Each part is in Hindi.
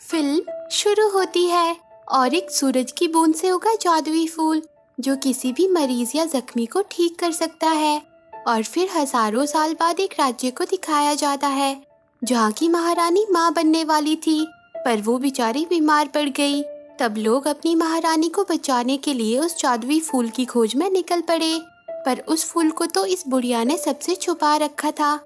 फिल्म शुरू होती है और एक सूरज की बूंद से उगा जादुई फूल जो किसी भी मरीज या जख्मी को ठीक कर सकता है। और फिर हजारों साल बाद एक राज्य को दिखाया जाता है जहाँ की महारानी माँ बनने वाली थी, पर वो बेचारी बीमार पड़ गई। तब लोग अपनी महारानी को बचाने के लिए उस जादुई फूल की खोज में निकल पड़े, पर उस फूल को तो इस बुढ़िया ने सबसे छुपा रखा था,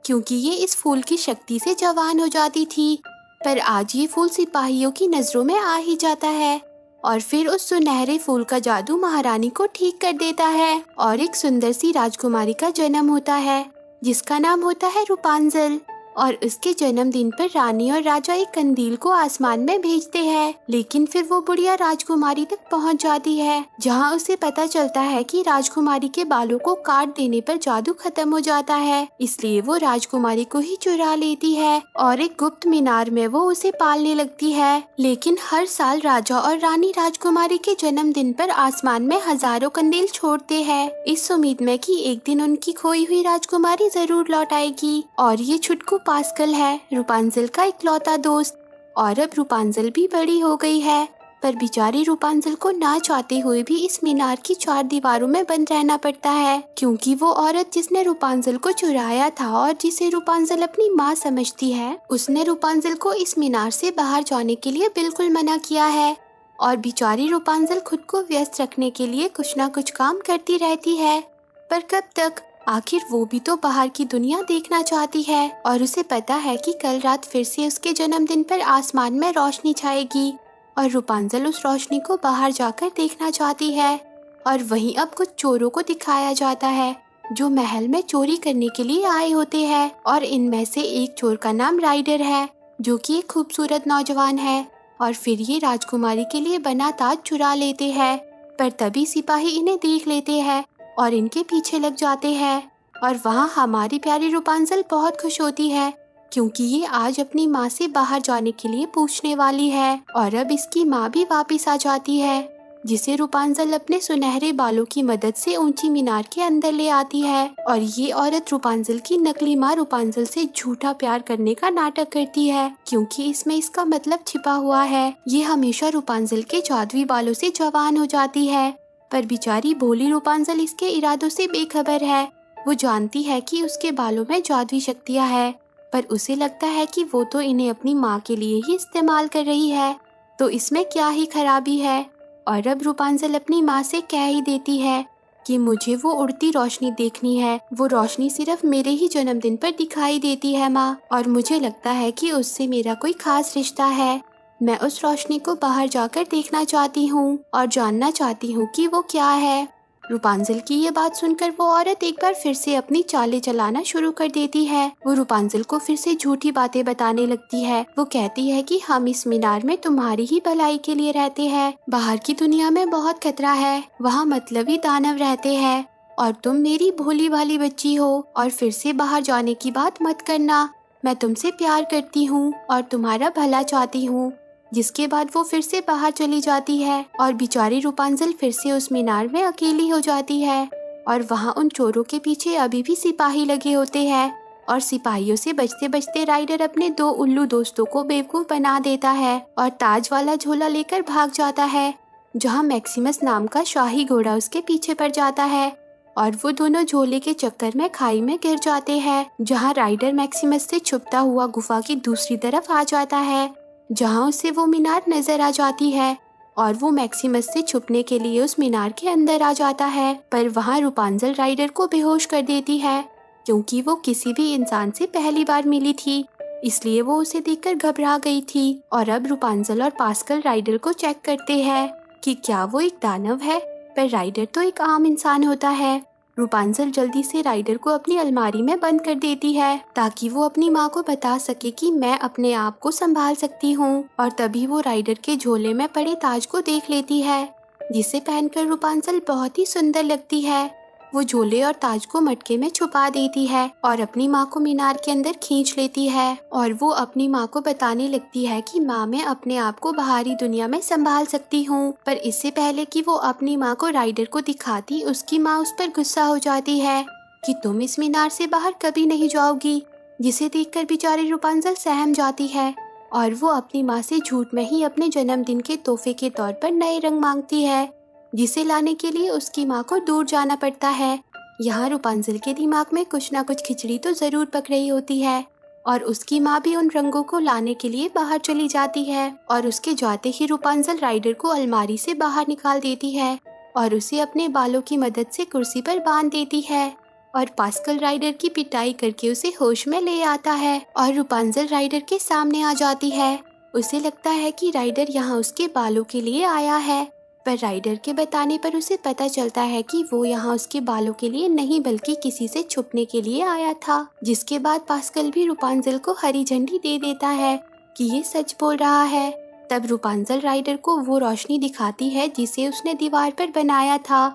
क्योंकि ये इस फूल की शक्ति से जवान हो जाती थी। पर आज ये फूल सिपाहियों की नजरों में आ ही जाता है और फिर उस सुनहरे फूल का जादू महारानी को ठीक कर देता है और एक सुंदर सी राजकुमारी का जन्म होता है जिसका नाम होता है रूपांजल। और उसके जन्मदिन पर रानी और राजा एक कंदील को आसमान में भेजते हैं, लेकिन फिर वो बुढ़िया राजकुमारी तक पहुंच जाती है जहां उसे पता चलता है कि राजकुमारी के बालों को काट देने पर जादू खत्म हो जाता है। इसलिए वो राजकुमारी को ही चुरा लेती है और एक गुप्त मीनार में वो उसे पालने लगती है। लेकिन हर साल राजा और रानी राजकुमारी के जन्मदिन पर आसमान में हजारों कंदील छोड़ते हैं, इस उम्मीद में कि एक दिन उनकी खोई हुई राजकुमारी जरूर लौट आएगी। और ये छुटकू पास्कल है, रूपांजल का इकलौता दोस्त। और अब रूपांजल भी बड़ी हो गई है, पर बेचारी रूपांजल को ना चाहते हुए भी इस मीनार की चार दीवारों में बंद रहना पड़ता है, क्योंकि वो औरत जिसने रूपांजल को चुराया था और जिसे रूपांजल अपनी माँ समझती है, उसने रूपांजल को इस मीनार से बाहर जाने के लिए बिल्कुल मना किया है। और बेचारी रूपांजल खुद को व्यस्त रखने के लिए कुछ ना कुछ काम करती रहती है, पर कब तक? आखिर वो भी तो बाहर की दुनिया देखना चाहती है और उसे पता है कि कल रात फिर से उसके जन्मदिन पर आसमान में रोशनी छाएगी और रूपांजल उस रोशनी को बाहर जाकर देखना चाहती है। और वहीं अब कुछ चोरों को दिखाया जाता है जो महल में चोरी करने के लिए आए होते हैं, और इनमें से एक चोर का नाम राइडर है जो कि एक खूबसूरत नौजवान है। और फिर ये राजकुमारी के लिए बना ताज चुरा लेते हैं, पर तभी सिपाही इन्हें देख लेते हैं और इनके पीछे लग जाते हैं। और वहाँ हमारी प्यारी रूपांजल बहुत खुश होती है क्योंकि ये आज अपनी माँ से बाहर जाने के लिए पूछने वाली है। और अब इसकी माँ भी वापस आ जाती है, जिसे रूपांजल अपने सुनहरे बालों की मदद से ऊंची मीनार के अंदर ले आती है। और ये औरत रूपांजल की नकली माँ रूपांजल से झूठा प्यार करने का नाटक करती है, क्योंकि इसमें इसका मतलब छिपा हुआ है। ये हमेशा रूपांजल के जादुई बालों से जवान हो जाती है, पर बेचारी भोली रूपांजल इसके इरादों से बेखबर है। वो जानती है कि उसके बालों में जादुई शक्तियाँ है, पर उसे लगता है कि वो तो इन्हें अपनी माँ के लिए ही इस्तेमाल कर रही है, तो इसमें क्या ही खराबी है। और अब रूपांजल अपनी माँ से कह ही देती है कि मुझे वो उड़ती रोशनी देखनी है, वो रोशनी सिर्फ मेरे ही जन्मदिन पर दिखाई देती है माँ, और मुझे लगता है कि उससे मेरा कोई खास रिश्ता है। मैं उस रोशनी को बाहर जाकर देखना चाहती हूँ और जानना चाहती हूँ कि वो क्या है। रूपांजल की ये बात सुनकर वो औरत एक बार फिर से अपनी चालें चलाना शुरू कर देती है। वो रूपांजल को फिर से झूठी बातें बताने लगती है। वो कहती है कि हम इस मीनार में तुम्हारी ही भलाई के लिए रहते हैं, बाहर की दुनिया में बहुत खतरा है, वहाँ मतलबी दानव रहते हैं और तुम मेरी भोली भाली बच्ची हो और फिर से बाहर जाने की बात मत करना। मैं तुमसे प्यार करती हूँ और तुम्हारा भला चाहती हूँ। जिसके बाद वो फिर से बाहर चली जाती है और बेचारी रूपांजल फिर से उस मीनार में अकेली हो जाती है। और वहाँ उन चोरों के पीछे अभी भी सिपाही लगे होते हैं और सिपाहियों से बचते बचते राइडर अपने दो उल्लू दोस्तों को बेवकूफ बना देता है और ताज वाला झोला लेकर भाग जाता है, जहाँ मैक्सिमस नाम का शाही घोड़ा उसके पीछे पड़ जाता है। और वो दोनों झोले के चक्कर में खाई में गिर जाते हैं, जहाँ राइडर मैक्सिमस से छुपता हुआ गुफा की दूसरी तरफ आ जाता है, जहाँ उसे वो मीनार नजर आ जाती है। और वो मैक्सिमस से छुपने के लिए उस मीनार के अंदर आ जाता है, पर वहाँ रूपांजल राइडर को बेहोश कर देती है, क्योंकि वो किसी भी इंसान से पहली बार मिली थी, इसलिए वो उसे देखकर घबरा गई थी। और अब रूपांजल और पास्कल राइडर को चेक करते हैं कि क्या वो एक दानव है, पर राइडर तो एक आम इंसान होता है। रूपांजल जल्दी से राइडर को अपनी अलमारी में बंद कर देती है ताकि वो अपनी माँ को बता सके कि मैं अपने आप को संभाल सकती हूँ। और तभी वो राइडर के झोले में पड़े ताज को देख लेती है, जिसे पहनकर रूपांजल बहुत ही सुंदर लगती है। वो झोले और ताज को मटके में छुपा देती है और अपनी माँ को मीनार के अंदर खींच लेती है। और वो अपनी माँ को बताने लगती है कि माँ, मैं अपने आप को बाहरी दुनिया में संभाल सकती हूँ। पर इससे पहले कि वो अपनी माँ को राइडर को दिखाती, उसकी माँ उस पर गुस्सा हो जाती है कि तुम इस मीनार से बाहर कभी नहीं जाओगी, जिसे देखकर बेचारी रूपांजल सहम जाती है और वो अपनी माँ से झूठ में ही अपने जन्मदिन के तोहफे के तौर पर नए रंग मांगती है, जिसे लाने के लिए उसकी माँ को दूर जाना पड़ता है। यहाँ रूपांजल के दिमाग में कुछ ना कुछ खिचड़ी तो जरूर पक रही होती है और उसकी माँ भी उन रंगों को लाने के लिए बाहर चली जाती है और उसके जाते ही रूपांजल राइडर को अलमारी से बाहर निकाल देती है और उसे अपने बालों की मदद से कुर्सी पर बांध देती है और पास्कल राइडर की पिटाई करके उसे होश में ले आता है और रूपांजल राइडर के सामने आ जाती है। उसे लगता है कि राइडर यहाँ उसके बालों के लिए आया है, पर राइडर के बताने पर उसे पता चलता है कि वो यहाँ उसके बालों के लिए नहीं बल्कि किसी से छुपने के लिए आया था। जिसके बाद पास्कल भी रूपांजल को हरी झंडी दे देता है कि ये सच बोल रहा है। तब रूपांजल राइडर को वो रोशनी दिखाती है जिसे उसने दीवार पर बनाया था।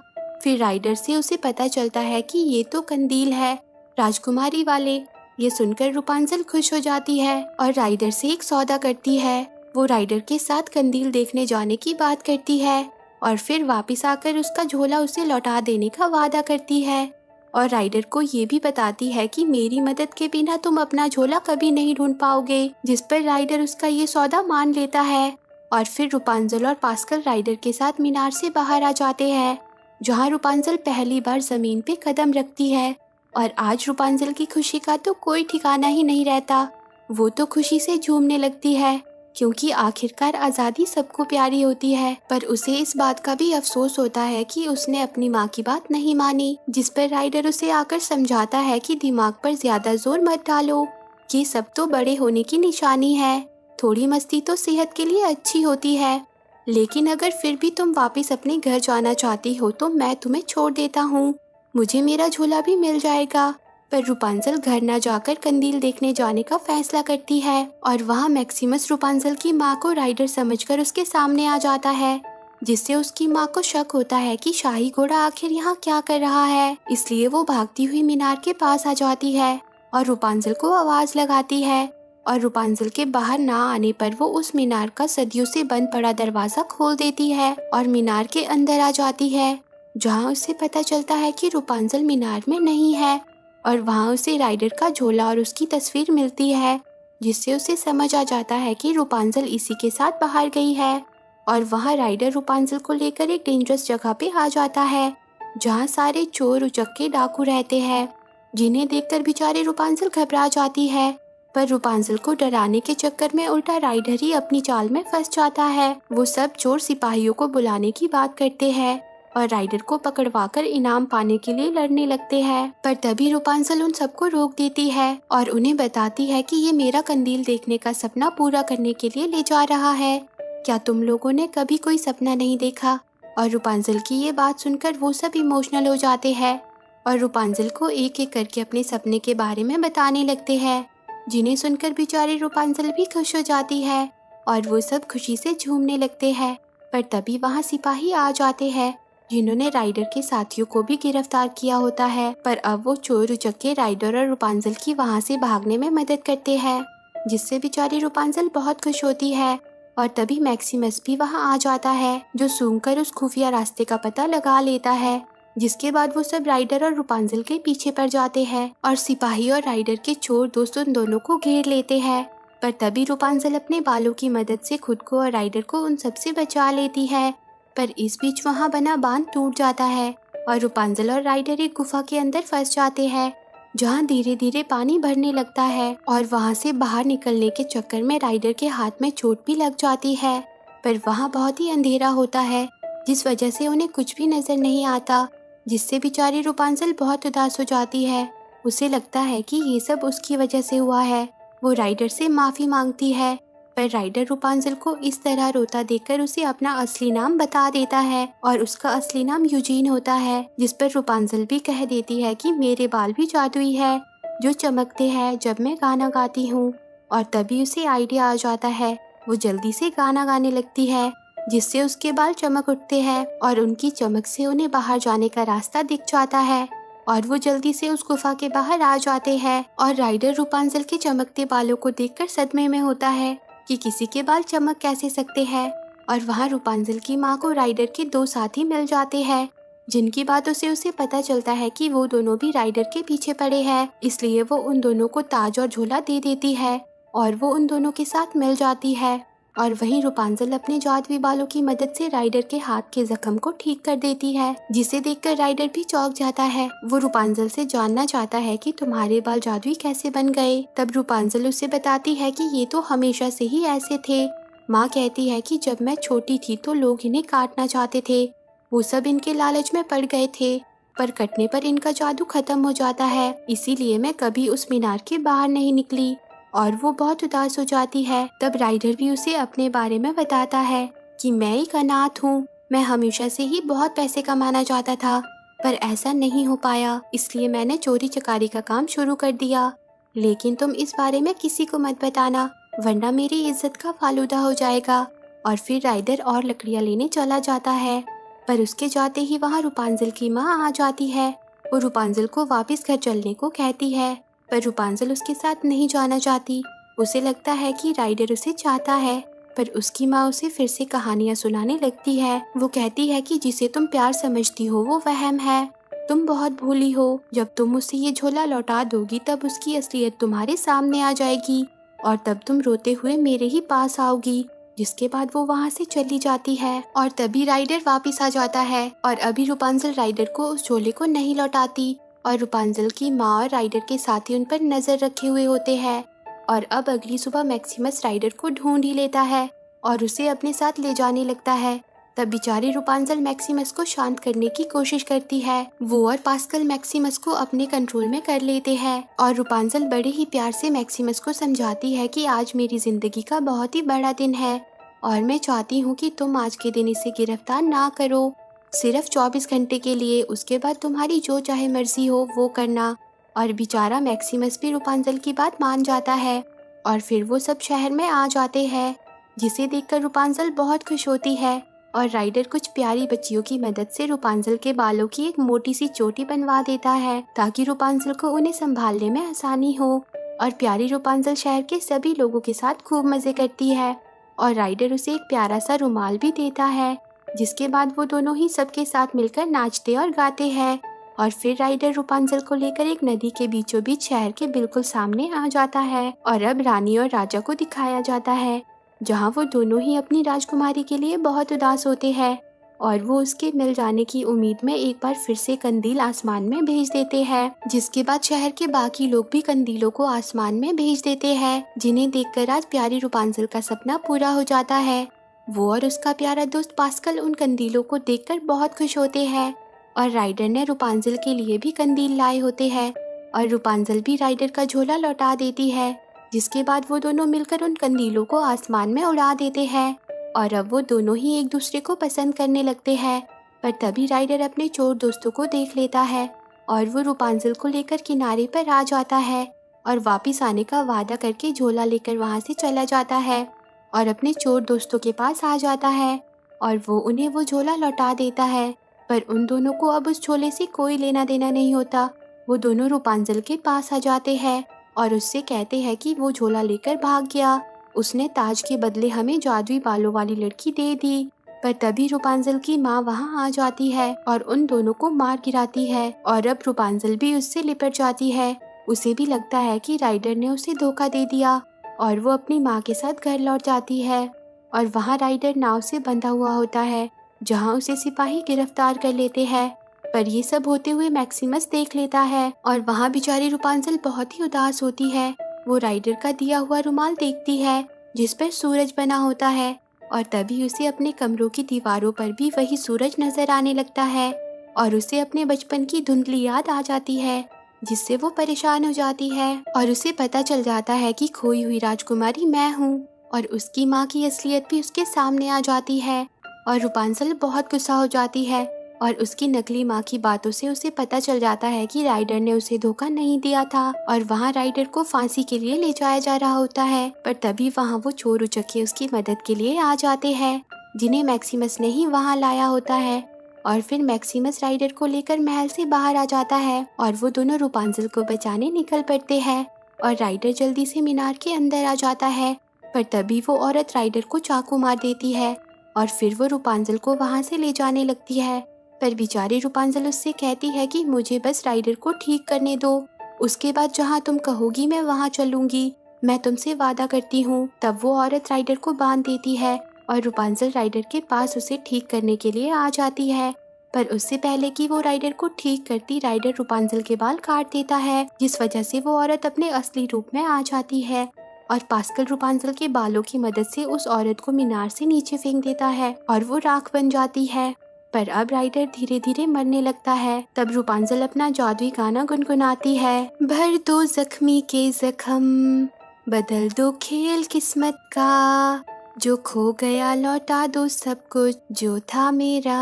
फिर राइडर से उसे पता चलता है कि ये तो कंदील है, राजकुमारी वाले। ये सुनकर रूपांजल खुश हो जाती है और राइडर से एक सौदा करती है। वो राइडर के साथ कंदील देखने जाने की बात करती है और फिर वापस आकर उसका झोला उसे लौटा देने का वादा करती है और राइडर को ये भी बताती है कि मेरी मदद के बिना तुम अपना झोला कभी नहीं ढूंढ पाओगे। जिस पर राइडर उसका ये सौदा मान लेता है और फिर रूपांजल और पास्कल राइडर के साथ मीनार से बाहर आ जाते हैं, जहाँ रूपांजल पहली बार जमीन पे कदम रखती है। और आज रूपांजल की खुशी का तो कोई ठिकाना ही नहीं रहता। वो तो खुशी से झूमने लगती है क्योंकि आखिरकार आज़ादी सबको प्यारी होती है, पर उसे इस बात का भी अफसोस होता है कि उसने अपनी माँ की बात नहीं मानी। जिस पर राइडर उसे आकर समझाता है कि दिमाग पर ज्यादा जोर मत डालो, ये सब तो बड़े होने की निशानी है। थोड़ी मस्ती तो सेहत के लिए अच्छी होती है, लेकिन अगर फिर भी तुम वापस अपने घर जाना चाहती हो तो मैं तुम्हें छोड़ देता हूँ, मुझे मेरा झोला भी मिल जाएगा। पर रूपांजल घर न जाकर कंदील देखने जाने का फैसला करती है और वहाँ मैक्सिमस रूपांजल की माँ को राइडर समझकर उसके सामने आ जाता है, जिससे उसकी माँ को शक होता है कि शाही घोड़ा आखिर यहाँ क्या कर रहा है। इसलिए वो भागती हुई मीनार के पास आ जाती है और रूपांजल को आवाज लगाती है और रूपांजल के बाहर ना आने पर वो उस मीनार का सदियों से बंद पड़ा दरवाजा खोल देती है और मीनार के अंदर आ जाती है, जहाँ उसे पता चलता है कि रूपांजल मीनार में नहीं है और वहाँ उसे राइडर का झोला और उसकी तस्वीर मिलती है, जिससे उसे समझ आ जाता है कि रूपांजल इसी के साथ बाहर गई है। और वहाँ राइडर रूपांजल को लेकर एक डेंजरस जगह पे आ जाता है, जहाँ सारे चोर उचक्के डाकू रहते हैं, जिन्हें देखकर बेचारे रूपांजल घबरा जाती है। पर रूपांजल को डराने के चक्कर में उल्टा राइडर ही अपनी चाल में फंस जाता है। वो सब चोर सिपाहियों को बुलाने की बात करते हैं और राइडर को पकड़वाकर इनाम पाने के लिए लड़ने लगते हैं। पर तभी रूपांजल उन सबको रोक देती है और उन्हें बताती है कि ये मेरा कंदील देखने का सपना पूरा करने के लिए ले जा रहा है। क्या तुम लोगों ने कभी कोई सपना नहीं देखा? और रूपांजल की ये बात सुनकर वो सब इमोशनल हो जाते हैं और रूपांजल को एक एक करके अपने सपने के बारे में बताने लगते हैं, जिन्हें सुनकर बेचारे रूपांजल भी खुश हो जाती है और वो सब खुशी से झूमने लगते हैं। पर तभी वहाँ सिपाही आ जाते हैं, जिन्होंने राइडर के साथियों को भी गिरफ्तार किया होता है। पर अब वो चोर उचक्के राइडर और रूपांजल की वहाँ से भागने में मदद करते हैं, जिससे बेचारी रूपांजल बहुत खुश होती है। और तभी मैक्सिमस भी वहाँ आ जाता है, जो सूंघकर उस खुफिया रास्ते का पता लगा लेता है। जिसके बाद वो सब राइडर और रूपांजल के पीछे पड़ जाते हैं और सिपाही और राइडर के चोर दोस्त उन दोनों को घेर लेते हैं। पर तभी रूपांजल अपने बालों की मदद से खुद को और राइडर को उन सबसे बचा लेती है। पर इस बीच वहाँ बना बांध टूट जाता है और रूपांजल और राइडर एक गुफा के अंदर फंस जाते हैं, जहाँ धीरे धीरे पानी भरने लगता है और वहाँ से बाहर निकलने के चक्कर में राइडर के हाथ में चोट भी लग जाती है। पर वहाँ बहुत ही अंधेरा होता है, जिस वजह से उन्हें कुछ भी नजर नहीं आता, जिससे बेचारी रूपांजल बहुत उदास हो जाती है। उसे लगता है कि ये सब उसकी वजह से हुआ है। वो राइडर से माफी मांगती है, पर राइडर रूपांजल को इस तरह रोता देखकर उसे अपना असली नाम बता देता है और उसका असली नाम यूजीन होता है। जिस पर रूपांजल भी कह देती है कि मेरे बाल भी जादुई है, जो चमकते हैं जब मैं गाना गाती हूँ। और तभी उसे आइडिया आ जाता है, वो जल्दी से गाना गाने लगती है, जिससे उसके बाल चमक उठते हैं और उनकी चमक से उन्हें बाहर जाने का रास्ता दिख जाता है और वो जल्दी से उस गुफा के बाहर आ जाते हैं। और राइडर रूपांजल के चमकते बालों को देखकर सदमे में होता है कि किसी के बाल चमक कैसे सकते हैं। और वहाँ रूपांजल की माँ को राइडर के दो साथी मिल जाते हैं, जिनकी बातों से उसे पता चलता है कि वो दोनों भी राइडर के पीछे पड़े हैं। इसलिए वो उन दोनों को ताज और झोला दे देती है और वो उन दोनों के साथ मिल जाती है। और वहीं रूपांजल अपने जादुई बालों की मदद से राइडर के हाथ के जख्म को ठीक कर देती है, जिसे देखकर राइडर भी चौंक जाता है। वो रूपांजल से जानना चाहता है कि तुम्हारे बाल जादुई कैसे बन गए। तब रूपांजल उसे बताती है कि ये तो हमेशा से ही ऐसे थे। माँ कहती है कि जब मैं छोटी थी तो लोग इन्हें काटना चाहते थे, वो सब इनके लालच में पड़ गए थे, पर कटने पर इनका जादू खत्म हो जाता है, इसीलिए मैं कभी उस मीनार के बाहर नहीं निकली। और वो बहुत उदास हो जाती है। तब राइडर भी उसे अपने बारे में बताता है कि मैं एक अनाथ हूँ, मैं हमेशा से ही बहुत पैसे कमाना चाहता था, पर ऐसा नहीं हो पाया, इसलिए मैंने चोरी चकारी का काम शुरू कर दिया। लेकिन तुम इस बारे में किसी को मत बताना, वरना मेरी इज्जत का फालूदा हो जाएगा। और फिर राइडर और लकड़ियाँ लेने चला जाता है, पर उसके जाते ही वहाँ रूपांजल की माँ आ जाती है। वो रूपांजल को वापस घर चलने को कहती है, पर रूपांजल उसके साथ नहीं जाना चाहती। उसे लगता है कि राइडर उसे चाहता है, पर उसकी माँ उसे फिर से कहानियाँ सुनाने लगती है। वो कहती है कि जिसे तुम प्यार समझती हो वो वहम है, तुम बहुत भोली हो, जब तुम उसे ये झोला लौटा दोगी तब उसकी असलियत तुम्हारे सामने आ जाएगी, और तब तुम रोते हुए मेरे ही पास आओगी। जिसके बाद वो वहाँ से चली जाती है, और तभी राइडर वापस आ जाता है। और अभी रूपांजल राइडर को उस झोले को नहीं लौटाती, और रूपांजल की माँ और राइडर के साथी उन पर नजर रखे हुए होते हैं। और अब अगली सुबह मैक्सिमस राइडर को ढूंढ ही लेता है और उसे अपने साथ ले जाने लगता है। तब बेचारी रूपांजल मैक्सिमस को शांत करने की कोशिश करती है। वो और पास्कल मैक्सिमस को अपने कंट्रोल में कर लेते हैं, और रूपांजल बड़े ही प्यार से मैक्सिमस को समझाती है कि आज मेरी जिंदगी का बहुत ही बड़ा दिन है, और मैं चाहती हूँ कि तुम आज के दिन इसे गिरफ्तार ना करो, सिर्फ 24 घंटे के लिए, उसके बाद तुम्हारी जो चाहे मर्जी हो वो करना। और बेचारा मैक्सिमस भी रूपांजल की बात मान जाता है, और फिर वो सब शहर में आ जाते हैं, जिसे देखकर रूपांजल बहुत खुश होती है। और राइडर कुछ प्यारी बच्चियों की मदद से रूपांजल के बालों की एक मोटी सी चोटी बनवा देता है, ताकि रूपांजल को उन्हें संभालने में आसानी हो। और प्यारी रूपांजल शहर के सभी लोगों के साथ खूब मजे करती है, और राइडर उसे एक प्यारा सा रुमाल भी देता है, जिसके बाद वो दोनों ही सबके साथ मिलकर नाचते और गाते हैं। और फिर राइडर रूपांजल को लेकर एक नदी के बीचों बीच शहर के बिल्कुल सामने आ जाता है, और अब रानी और राजा को दिखाया जाता है, जहाँ वो दोनों ही अपनी राजकुमारी के लिए बहुत उदास होते हैं, और वो उसके मिल जाने की उम्मीद में एक बार फिर से कंदील आसमान में भेज देते हैं, जिसके बाद शहर के बाकी लोग भी कंदीलों को आसमान में भेज देते हैं, जिन्हें देखकर आज प्यारी रूपांजल का सपना पूरा हो जाता है। वो और उसका प्यारा दोस्त पास्कल उन कंदीलों को देखकर बहुत खुश होते हैं, और राइडर ने रूपांजल के लिए भी कंदील लाए होते हैं, और रूपांजल भी राइडर का झोला लौटा देती है, जिसके बाद वो दोनों मिलकर उन कंदीलों को आसमान में उड़ा देते हैं। और अब वो दोनों ही एक दूसरे को पसंद करने लगते हैं, पर तभी राइडर अपने चोर दोस्तों को देख लेता है, और वो रूपांजल को लेकर किनारे पर आ जाता है, और वापिस आने का वादा करके झोला लेकर वहाँ से चला जाता है, और अपने चोर दोस्तों के पास आ जाता है, और वो उन्हें वो झोला लौटा देता है। पर उन दोनों को अब उस झोले से कोई लेना देना नहीं होता। वो दोनों रूपांजल के पास आ जाते हैं और उससे कहते हैं कि वो झोला लेकर भाग गया, उसने ताज के बदले हमें जादुई बालों वाली लड़की दे दी। पर तभी रूपांजल की माँ वहाँ आ जाती है और उन दोनों को मार गिराती है, और अब रूपांजल भी उससे लिपट जाती है। उसे भी लगता है कि राइडर ने उसे धोखा दे दिया, और वो अपनी माँ के साथ घर लौट जाती है। और वहाँ राइडर नाव से बंधा हुआ होता है, जहाँ उसे सिपाही गिरफ्तार कर लेते हैं। पर ये सब होते हुए मैक्सिमस देख लेता है, और वहाँ बेचारी रूपांजल बहुत ही उदास होती है। वो राइडर का दिया हुआ रुमाल देखती है, जिस पर सूरज बना होता है, और तभी उसे अपने कमरों की दीवारों पर भी वही सूरज नजर आने लगता है, और उसे अपने बचपन की धुंधली याद आ जाती है, जिससे वो परेशान हो जाती है। और उसे पता चल जाता है कि खोई हुई राजकुमारी मैं हूँ, और उसकी माँ की असलियत भी उसके सामने आ जाती है। और रूपांजल बहुत गुस्सा हो जाती है, और उसकी नकली माँ की बातों से उसे पता चल जाता है कि राइडर ने उसे धोखा नहीं दिया था, और वहाँ राइडर को फांसी के लिए ले जाया जा रहा होता है। पर तभी वहाँ वो चोर उचक्के उसकी मदद के लिए आ जाते हैं, जिन्हें मैक्सिमस ने ही वहाँ लाया होता है। और फिर मैक्सिमस राइडर को लेकर महल से बाहर आ जाता है, और वो दोनों रूपांजल को बचाने निकल पड़ते हैं, और राइडर जल्दी से मीनार के अंदर आ जाता है। पर तभी वो औरत राइडर को चाकू मार देती है, और फिर वो रूपांजल को वहाँ से ले जाने लगती है। पर बेचारी रूपांजल उससे कहती है कि मुझे बस राइडर को ठीक करने दो, उसके बाद जहाँ तुम कहोगी मैं वहाँ चलूंगी। मैं तुमसे वादा करती हूँ। तब वो औरत राइडर को बांध देती है और रूपांजल राइडर के पास उसे ठीक करने के लिए आ जाती है। पर उससे पहले कि वो राइडर को ठीक करती, राइडर रूपांजल के बाल काट देता है, जिस वजह से वो औरत अपने असली रूप में आ जाती है। और पास्कल रूपांजल के बालों की मदद से उस औरत को मीनार से नीचे फेंक देता है और वो राख बन जाती है। पर अब राइडर धीरे धीरे मरने लगता है। तब रूपांजल अपना जादुई गाना गुनगुनाती है, भर दो जख्मी के जख्म, बदल दो खेल किस्मत का, जो खो गया लौटा दो सब कुछ जो था मेरा।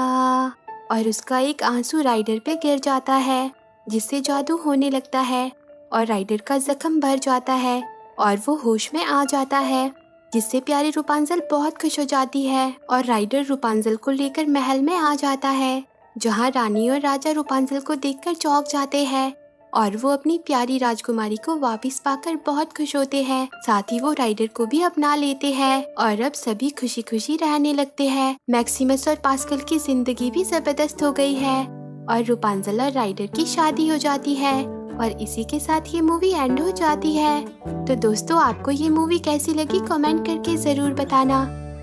और उसका एक आंसू राइडर पे गिर जाता है, जिससे जादू होने लगता है और राइडर का जख्म भर जाता है और वो होश में आ जाता है, जिससे प्यारी रूपांजल बहुत खुश हो जाती है और राइडर रूपांजल को लेकर महल में आ जाता है, जहाँ रानी और राजा रूपांजल को देखकर चौंक जाते हैं और वो अपनी प्यारी राजकुमारी को वापस पाकर बहुत खुश होते हैं। साथ ही वो राइडर को भी अपना लेते हैं और अब सभी खुशी खुशी रहने लगते हैं। मैक्सिमस और पास्कल की जिंदगी भी जबरदस्त हो गई है और रूपांजल और राइडर की शादी हो जाती है और इसी के साथ ये मूवी एंड हो जाती है। तो दोस्तों, आपको ये मूवी कैसी लगी कमेंट करके ज़रूर बताना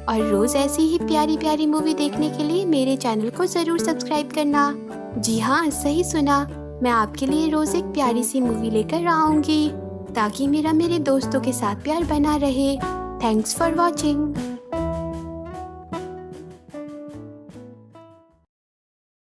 और रोज़ ऐसी ही प्यारी प्यारी मूवी देखने के लिए मेरे चैनल को ज़रूर सब्सक्राइब करना। जी हाँ, सही सुना, मैं आपके लिए रोज़ एक प्यारी सी मूवी लेकर आऊँगी ताकि मेरे दोस्तों के साथ प्यार बना रहे। Thanks for watching.